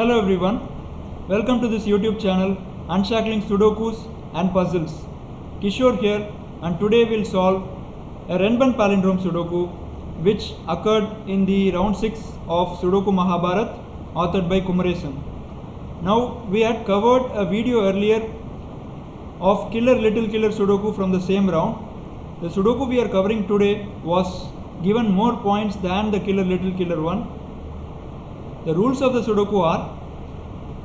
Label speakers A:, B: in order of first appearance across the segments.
A: Hello everyone, welcome to this YouTube channel Unshackling Sudokus and Puzzles. Kishore here, and today we'll solve a Renban palindrome Sudoku which occurred in the round 6 of Sudoku Mahabharat authored by Kumaresan. Now we had covered a video earlier of Killer Little Killer Sudoku from the same round. The Sudoku we are covering today was given more points than the Killer Little Killer one. The rules of the Sudoku are,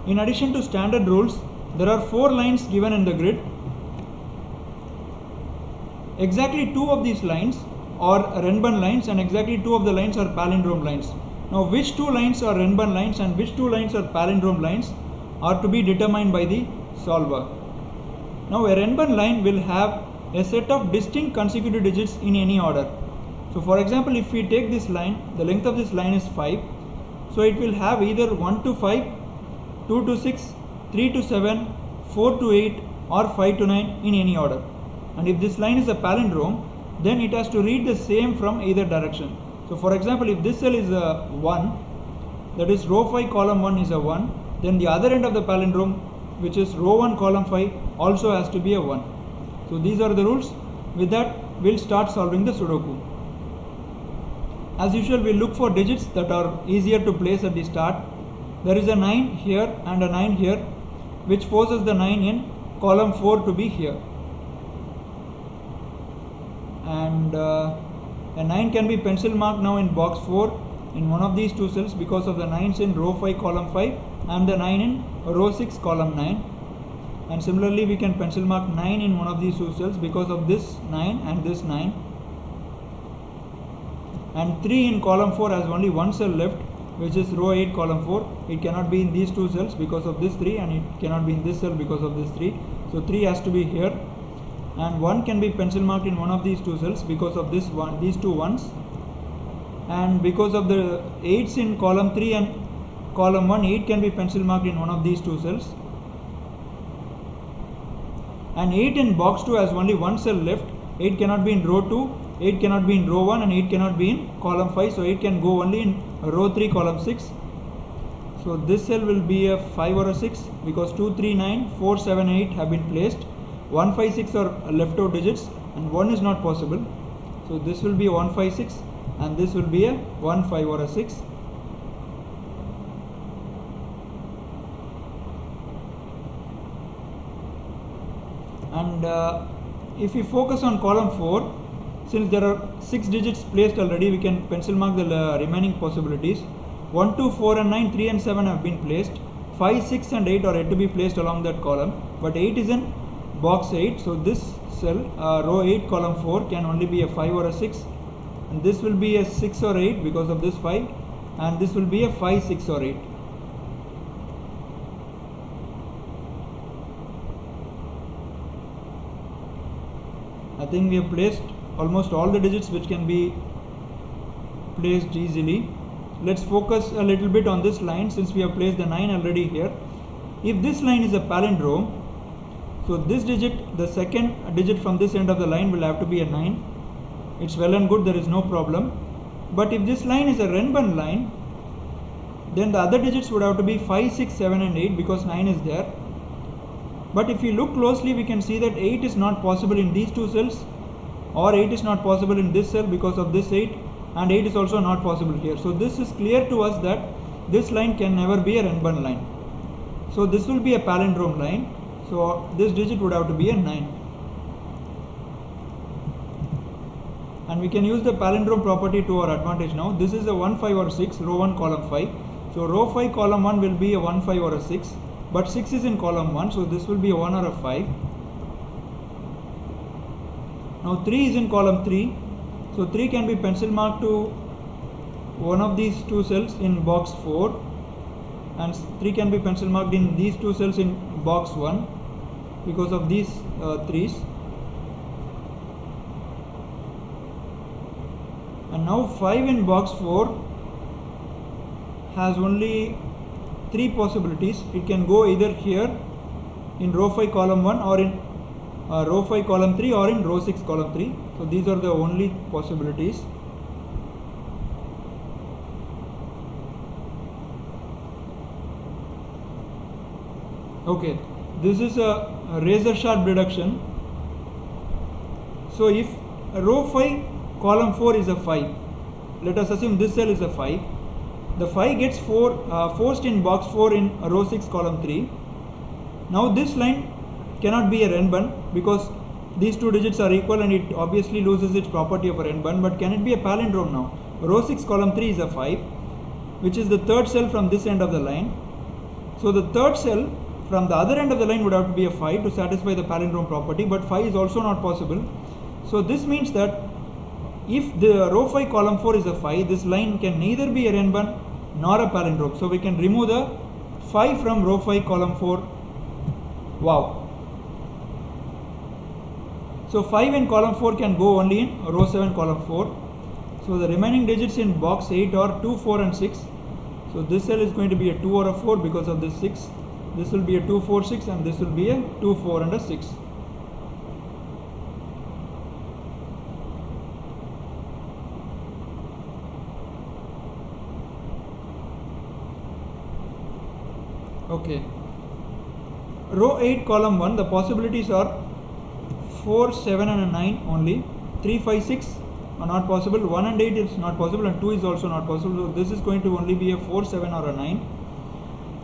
A: in addition to standard rules, there are 4 lines given in the grid. Exactly 2 of these lines are Renban lines and exactly 2 of the lines are palindrome lines. Now which 2 lines are Renban lines and which 2 lines are palindrome lines are to be determined by the solver. Now a Renban line will have a set of distinct consecutive digits in any order. So for example, if we take this line, the length of this line is 5. So it will have either 1 to 5, 2 to 6, 3 to 7, 4 to 8 or 5 to 9 in any order. And if this line is a palindrome, then it has to read the same from either direction. So for example, if this cell is a 1, that is row 5 column 1 is a 1, then the other end of the palindrome, which is row 1 column 5, also has to be a 1. So these are the rules. With that, we'll start solving the Sudoku. As usual, we'll look for digits that are easier to place at the start. There is a 9 here and a 9 here, which forces the 9 in column 4 to be here. And a 9 can be pencil marked now in box 4 in one of these 2 cells because of the 9s in row 5 column 5 and the 9 in row 6 column 9. And similarly, we can pencil mark 9 in one of these 2 cells because of this 9 and this 9. And 3 in column 4 has only one cell left, which is row 8 column 4. It cannot be in these 2 cells because of this 3, and it cannot be in this cell because of this 3. So 3 has to be here, and 1 can be pencil marked in one of these 2 cells because of this one, these 2 ones, and because of the 8s in column 3 and column 1, 8 can be pencil marked in one of these 2 cells, and 8 in box 2 has only one cell left. 8 cannot be in row 2, 8 cannot be in row 1, and 8 cannot be in column 5, so 8 can go only in row 3 column 6. So this cell will be a 5 or a 6 because 2, 3, 9, 4, 7, 8 have been placed. 1, 5, 6 are left out digits and 1 is not possible. So this will be a 1, 5, 6 and this will be a 1, 5 or a 6. And if we focus on column 4, since there are 6 digits placed already, we can pencil mark the remaining possibilities. 1, 2, 4 and 9, 3 and 7 have been placed. 5, 6 and 8 are yet to be placed along that column, but 8 is in box 8, so this cell, row 8 column 4, can only be a 5 or a 6, and this will be a 6 or 8 because of this 5, and this will be a 5, 6 or 8. I think we have placed almost all the digits which can be placed easily. Let's focus a little bit on this line since we have placed the 9 already here. If this line is a palindrome, so this digit, the second digit from this end of the line, will have to be a 9. It's well and good, there is no problem. But if this line is a Renban line, then the other digits would have to be 5, 6, 7 and 8 because 9 is there. But if you look closely, we can see that 8 is not possible in these 2 cells, or 8 is not possible in this cell because of this 8, and 8 is also not possible here. So this is clear to us that this line can never be a Renban line. So this will be a palindrome line. So this digit would have to be a 9. And we can use the palindrome property to our advantage now. This is a 1, 5 or 6, row 1 column 5. So row 5 column 1 will be a 1, 5 or a 6. But 6 is in column 1, so this will be a 1 or a 5. Now 3 is in column 3, so 3 can be pencil marked to one of these 2 cells in box 4, and 3 can be pencil marked in these 2 cells in box 1 because of these 3's. And now 5 in box 4 has only 3 possibilities. It can go either here in row 5 column 1 or in row 5 column 3 or in row 6 column 3. So these are the only possibilities. Okay, this is a razor sharp deduction. So if row 5 column 4 is a 5, let us assume this cell is a 5. The 5 gets forced in box 4 in row 6 column 3. Now this line cannot be a Renban because these two digits are equal and it obviously loses its property of a Renban. But can it be a palindrome now? Row 6 column 3 is a 5, which is the third cell from this end of the line. So the third cell from the other end of the line would have to be a 5 to satisfy the palindrome property, but 5 is also not possible. So this means that if the row 5 column 4 is a 5, this line can neither be a Renban nor a palindrome. So we can remove the 5 from row 5 column 4. Wow. So 5 in column 4 can go only in row 7 column 4. So the remaining digits in box 8 are 2, 4 and 6. So this cell is going to be a 2 or a 4 because of this 6. This will be a 2, 4, 6 and this will be a 2, 4 and a 6. Okay. Row 8 column 1, the possibilities are 4, 7 and a 9 only. 3, 5, 6 are not possible. 1 and 8 is not possible and 2 is also not possible. So this is going to only be a 4, 7 or a 9.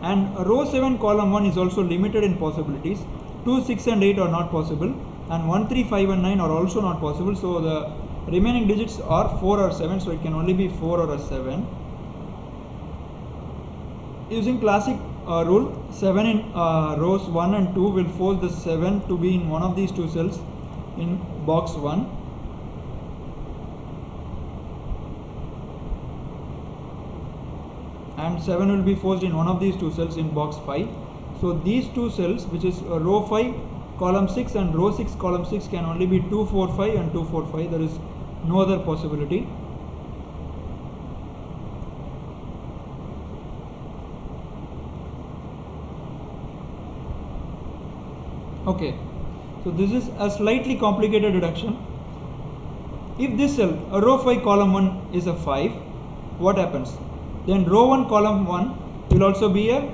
A: And row 7 column 1 is also limited in possibilities. 2, 6 and 8 are not possible. And 1, 3, 5 and 9 are also not possible. So the remaining digits are 4 or 7. So it can only be 4 or a 7. Using classic rule, 7 in rows 1 and 2 will force the 7 to be in one of these two cells in box 1. And 7 will be forced in one of these two cells in box 5. So these two cells, which is row 5 column 6 and row 6 column 6, can only be 2, 4, 5 and 2, 4, 5. There is no other possibility. Okay, so this is a slightly complicated deduction. If this cell, row 5 column 1 is a 5, what happens? Then row 1 column 1 will also be a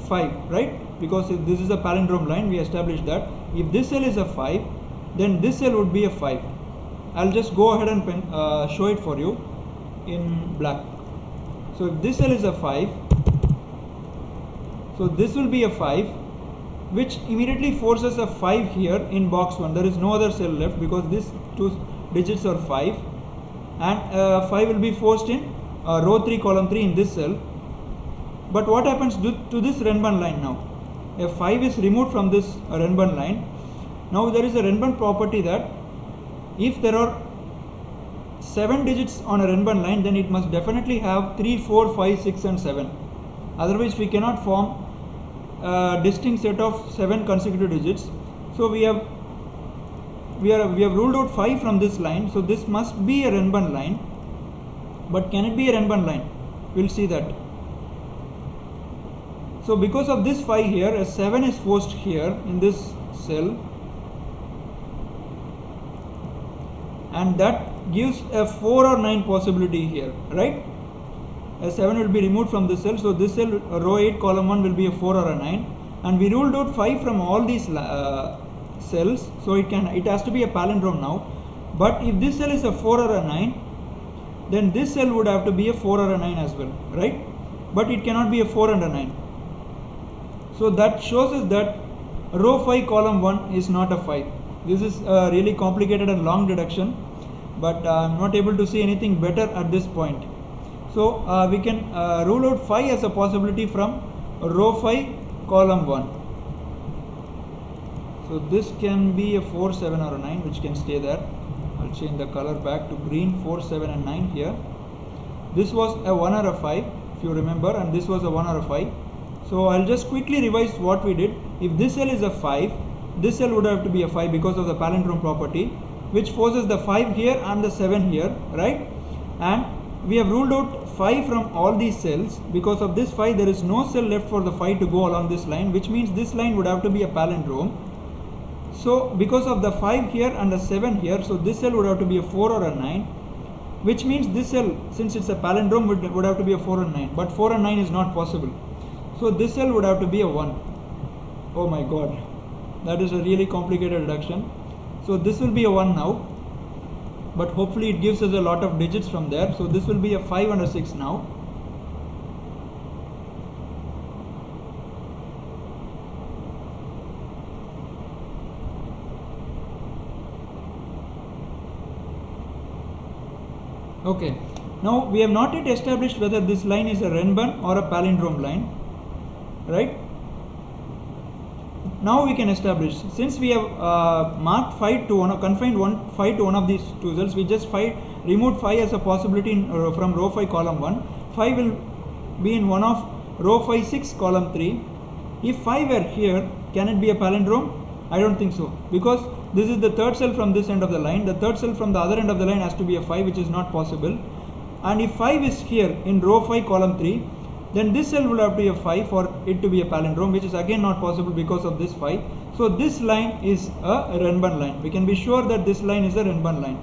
A: 5, right? Because if this is a palindrome line, we established that. If this cell is a 5, then this cell would be a 5. I'll just go ahead and show it for you in black. So if this cell is a 5, so this will be a 5, which immediately forces a 5 here in box 1. There is no other cell left because these two digits are 5, and 5 will be forced in row 3 column 3 in this cell. But what happens to this Renban line now? A 5 is removed from this Renban line. Now there is a Renban property that if there are 7 digits on a Renban line, then it must definitely have 3, 4, 5, 6 and 7. Otherwise we cannot form a distinct set of 7 consecutive digits. So we have ruled out 5 from this line. So this must be a Renban line. But can it be a Renban line? We'll see that. So because of this 5 here, a 7 is forced here in this cell, and that gives a 4 or 9 possibility here, right? A 7 will be removed from this cell, so this cell, row 8 column 1, will be a 4 or a 9, and we ruled out 5 from all these cells, so it has to be a palindrome now. But if this cell is a 4 or a 9, then this cell would have to be a 4 or a 9 as well, right? But it cannot be a 4 and a 9. So that shows us that row 5 column 1 is not a 5. This is a really complicated and long deduction, but I am not able to see anything better at this point. So we can rule out 5 as a possibility from row 5 column 1. So this can be a 4, 7 or a 9, which can stay there. I'll change the color back to green. 4, 7 and 9 here. This was a 1 or a 5 if you remember, and this was a 1 or a 5. So I'll just quickly revise what we did. If this cell is a 5, this cell would have to be a 5 because of the palindrome property, which forces the 5 here and the 7 here, right? And we have ruled out 5 from all these cells. Because of this 5, there is no cell left for the 5 to go along this line, which means this line would have to be a palindrome. So because of the 5 here and the 7 here, so this cell would have to be a 4 or a 9, which means this cell, since it's a palindrome, would have to be a 4 and 9, but 4 and 9 is not possible. So this cell would have to be a 1. Oh my god, that is a really complicated reduction. So this will be a 1 now, but hopefully it gives us a lot of digits from there. So this will be a 5 and a 6 now. Okay, now we have not yet established whether this line is a Renban or a palindrome line, right? Now we can establish, since we have marked phi to one, confined phi to one of these two cells, we just removed phi as a possibility from row phi column 1. Phi will be in one of row phi 6 column 3. If phi were here, can it be a palindrome? I don't think so, because this is the third cell from this end of the line. The third cell from the other end of the line has to be a 5, which is not possible. And if 5 is here in row 5 column 3, then this cell will have to be a 5 for it to be a palindrome, which is again not possible because of this 5. So this line is a Renban line. We can be sure that this line is a Renban line.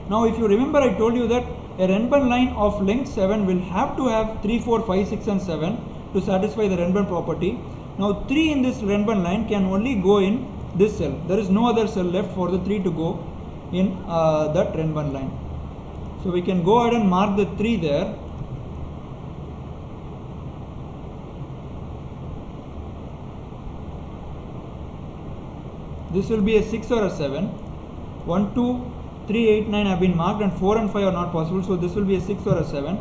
A: Now if you remember, I told you that a Renban line of length 7 will have to have 3, 4, 5, 6 and 7 to satisfy the Renban property. Now 3 in this Renban line can only go in this cell. There is no other cell left for the 3 to go in that Renban line. So we can go ahead and mark the 3 there. This will be a 6 or a 7. 1, 2, 3, 8, 9 have been marked, and 4 and 5 are not possible. So this will be a 6 or a 7.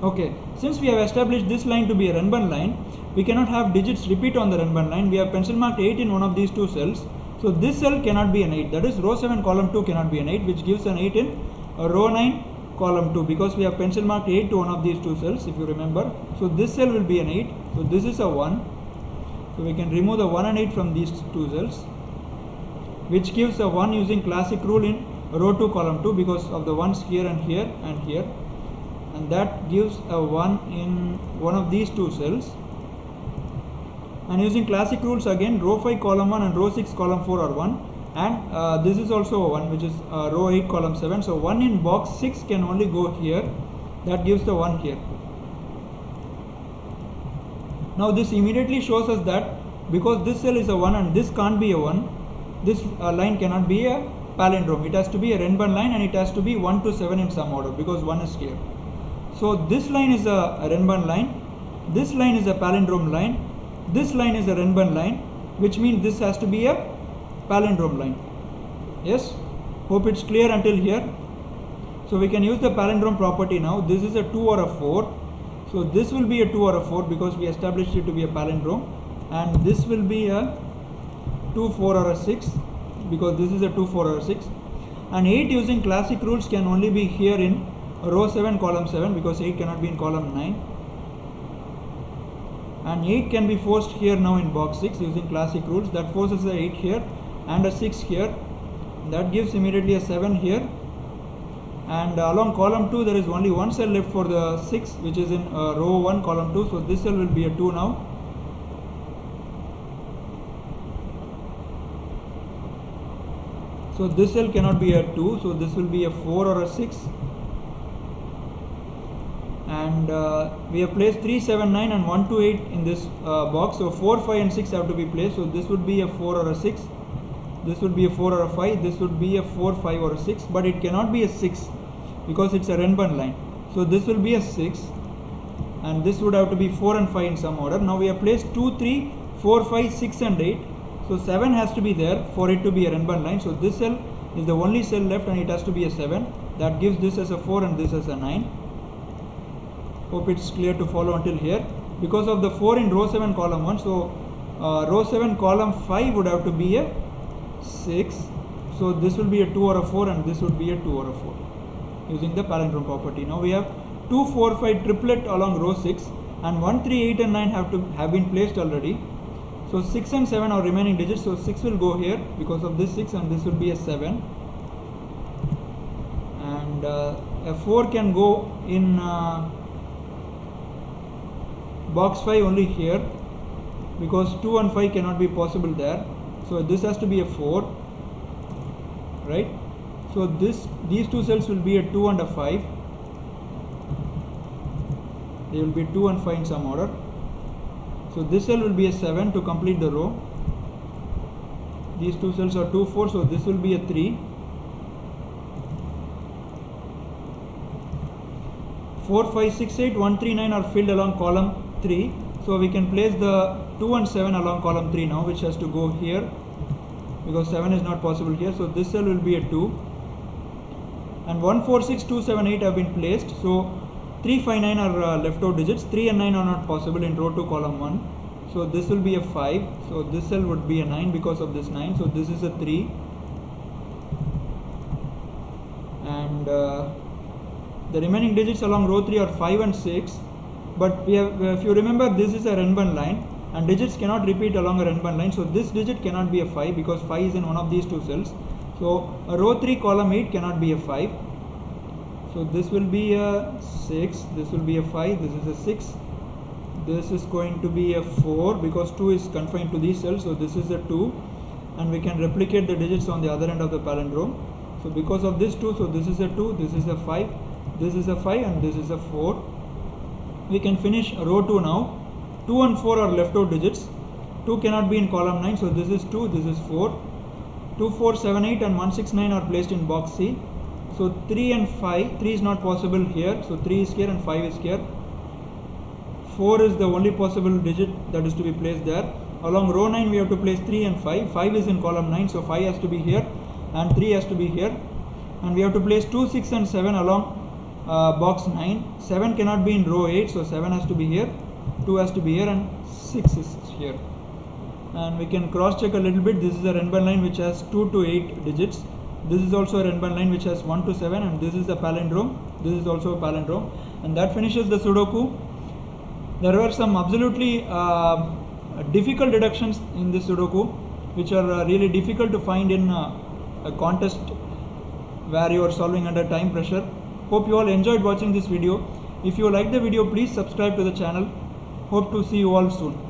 A: Okay, since we have established this line to be a Renban line, we cannot have digits repeat on the Renban line. We have pencil marked 8 in one of these two cells. So this cell cannot be an 8, that is row 7 column 2 cannot be an 8, which gives an 8 in row 9 column 2, because we have pencil marked 8 to one of these two cells, if you remember. So this cell will be an 8, so this is a 1. So we can remove the 1 and 8 from these two cells, which gives a 1 using classic rule in row 2 column 2 because of the 1s here and here and here. And that gives a 1 in one of these two cells. And using classic rules again, row 5 column 1 and row 6 column 4 are 1, and this is also a 1, which is row 8 column 7. So 1 in box 6 can only go here, that gives the 1 here. Now this immediately shows us that because this cell is a 1 and this can't be a 1, this line cannot be a palindrome. It has to be a Renban line, and it has to be 1 to 7 in some order, because 1 is here. So this line is a Renban line, this line is a palindrome line, this line is a Renban line, which means this has to be a palindrome line. Yes, hope it's clear until here. So we can use the palindrome property now. This is a 2 or a 4, so this will be a 2 or a 4 because we established it to be a palindrome, and this will be a 2, 4 or a 6 because this is a 2, 4 or a 6. And 8 using classic rules can only be here in row 7 column 7 because 8 cannot be in column 9. And 8 can be forced here now in box 6 using classic rules. That forces a 8 here and a 6 here. That gives immediately a 7 here. And along column 2 there is only one cell left for the 6, which is in row 1 column 2. So this cell will be a 2 now. So this cell cannot be a 2, so this will be a 4 or a 6. And we have placed 3, 7, 9 and 1 to 8 in this box. So 4, 5 and 6 have to be placed. So this would be a 4 or a 6. This would be a 4 or a 5. This would be a 4, 5 or a 6. But it cannot be a 6 because it's a Renban line. So this will be a 6. And this would have to be 4 and 5 in some order. Now we have placed 2, 3, 4, 5, 6 and 8. So 7 has to be there for it to be a Renban line. So this cell is the only cell left and it has to be a 7. That gives this as a 4 and this as a 9. Hope it's clear to follow until here. Because of the 4 in row 7 column 1, so row 7 column 5 would have to be a 6. So this will be a 2 or a 4 and this would be a 2 or a 4 using the palindrome property. Now we have 2, 4, 5 triplet along row 6, and 1, 3, 8 and 9 have been placed already. So 6 and 7 are remaining digits. So 6 will go here because of this 6, and this will be a 7. And a 4 can go in box 5 only here because 2 and 5 cannot be possible there. So this has to be a 4. right? So these two cells will be a 2 and a 5. They will be 2 and 5 in some order. So this cell will be a 7 to complete the row. These two cells are 2, 4, so this will be a 3. 4, 5, 6, 8, 1, 3, 9 are filled along column 3. So we can place the 2 and 7 along column 3 now, which has to go here because 7 is not possible here. So this cell will be a 2. And 1, 4, 6, 2, 7, 8 have been placed. So 3, 5, 9 are left out digits. 3 and 9 are not possible in row 2 column 1. So this will be a 5. So this cell would be a 9 because of this 9. So this is a 3. And the remaining digits along row 3 are 5 and 6. But we have, if you remember, this is a Renban line and digits cannot repeat along a Renban line. So this digit cannot be a 5 because 5 is in one of these two cells. So a row 3 column 8 cannot be a 5. So this will be a 6, this will be a 5, this is a 6. This is going to be a 4 because 2 is confined to these cells. So this is a 2 and we can replicate the digits on the other end of the palindrome. So because of this 2, so this is a 2, this is a 5, this is a 5 and this is a 4. We can finish row 2 now. 2 and 4 are left out digits. 2 cannot be in column 9, so this is 2, this is 4. 2, 4, 7, 8 and 1, 6, 9 are placed in box C. So 3 and 5, 3 is not possible here, so 3 is here and 5 is here. 4 is the only possible digit that is to be placed there. Along row 9 we have to place 3 and 5. 5 is in column 9, so 5 has to be here and 3 has to be here. And we have to place 2, 6 and 7 along box 9. 7 cannot be in row 8, so 7 has to be here, 2 has to be here and 6 is here. And we can cross check a little bit. This is a Renban line which has 2 to 8 digits. This is also a Renban line which has 1 to 7 and this is a palindrome. This is also a palindrome. And that finishes the Sudoku. There were some absolutely difficult deductions in this Sudoku which are really difficult to find in a contest where you are solving under time pressure. Hope you all enjoyed watching this video. If you like the video, please subscribe to the channel. Hope to see you all soon.